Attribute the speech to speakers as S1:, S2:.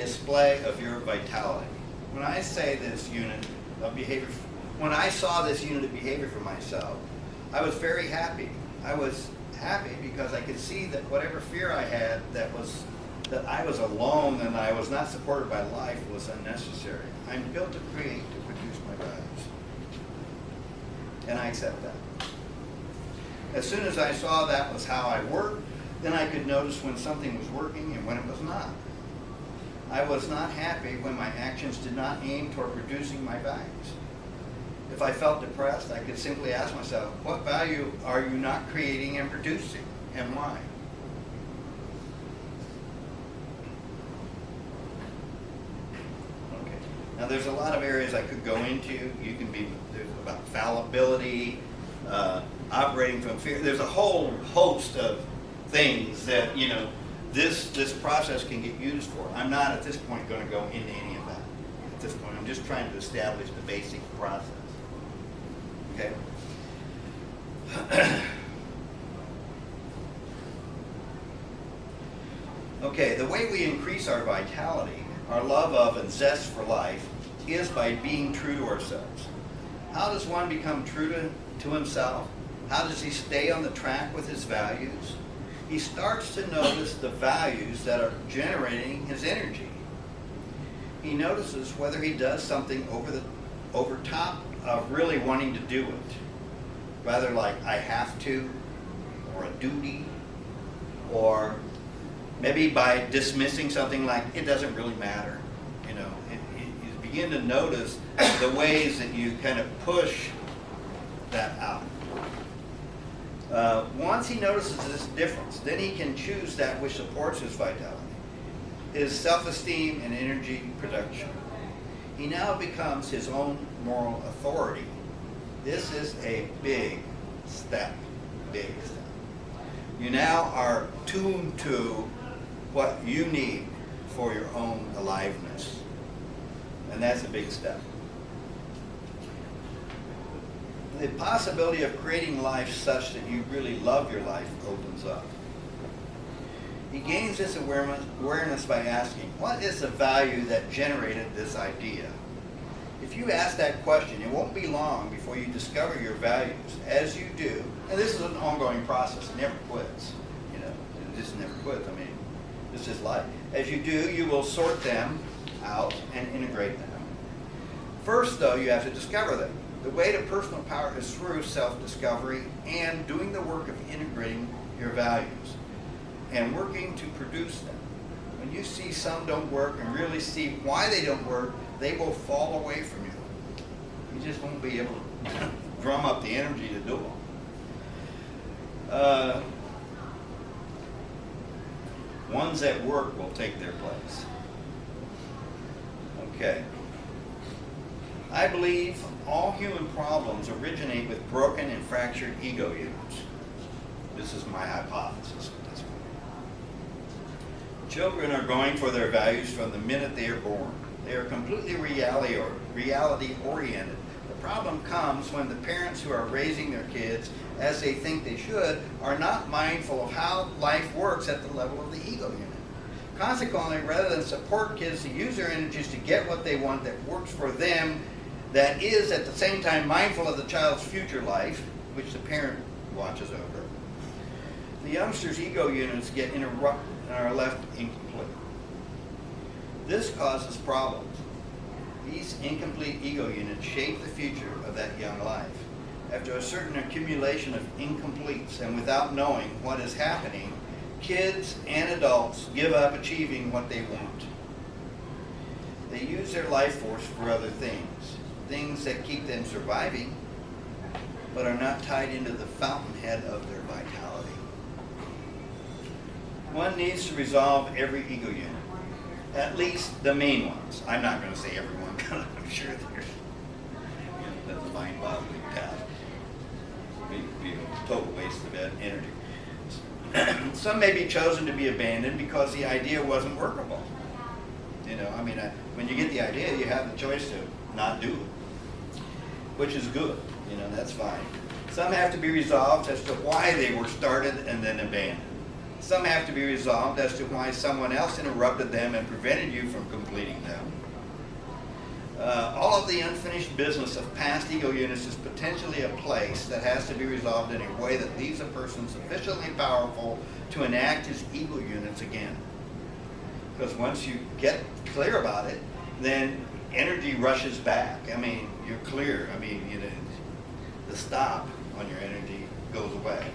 S1: display of your vitality. When I say this unit of behavior, when I saw this unit of behavior for myself, I was very happy. I was happy because I could see that whatever fear I had that I was alone and I was not supported by life was unnecessary. I'm built to create, to produce my values. And I accept that. As soon as I saw that was how I worked, then I could notice when something was working and when it was not. I was not happy when my actions did not aim toward producing my values. If I felt depressed, I could simply ask myself, what value are you not creating and producing, and why? Okay. Now there's a lot of areas I could go into. There's about fallibility, operating from fear. There's a whole host of things that, this process can get used for. I'm not at this point going to go into any of that. At this point, I'm just trying to establish the basic process. Okay? Okay, the way we increase our vitality, our love of and zest for life, is by being true to ourselves. How does one become true to himself? How does he stay on the track with his values? He starts to notice the values that are generating his energy. He notices whether he does something over top of really wanting to do it. Rather like I have to, or a duty, or maybe by dismissing something like it doesn't really matter. You begin to notice the ways that you kind of push that out. Once he notices this difference, then he can choose that which supports his vitality, his self-esteem and energy production. He now becomes his own moral authority. This is a big step, big step. You now are tuned to what you need for your own aliveness. And that's a big step. The possibility of creating life such that you really love your life opens up. He gains this awareness by asking, what is the value that generated this idea? If you ask that question, it won't be long before you discover your values. As you do, and this is an ongoing process, it never quits. It just never quits. This is life. As you do, you will sort them out and integrate them. First, though, you have to discover them. The way to personal power is through self-discovery and doing the work of integrating your values and working to produce them. When you see some don't work and really see why they don't work, they will fall away from you. You just won't be able to drum up the energy to do them. Ones that work will take their place. Okay. I believe all human problems originate with broken and fractured ego units. This is my hypothesis at this point. Children are going for their values from the minute they are born. They are completely reality-oriented. The problem comes when the parents who are raising their kids as they think they should are not mindful of how life works at the level of the ego unit. Consequently, rather than support kids to use their energies to get what they want that works for them, that is at the same time mindful of the child's future life, which the parent watches over, the youngster's ego units get interrupted and are left incomplete. This causes problems. These incomplete ego units shape the future of that young life. After a certain accumulation of incompletes and without knowing what is happening, kids and adults give up achieving what they want. They use their life force for other things that keep them surviving, but are not tied into the fountainhead of their vitality. One needs to resolve every ego unit, at least the main ones. I'm not going to say everyone, because I'm sure there's that's a mind-boggling task. It'd be a total waste of energy. Some may be chosen to be abandoned because the idea wasn't workable. When you get the idea, you have the choice to not do it, which is good. That's fine. Some have to be resolved as to why they were started and then abandoned. Some have to be resolved as to why someone else interrupted them and prevented you from completing them. All of the unfinished business of past ego units is potentially a place that has to be resolved in a way that leaves a person sufficiently powerful to enact his ego units again. Because once you get clear about it, then energy rushes back. I mean, you're clear. I mean, you know, the stop on your energy goes away.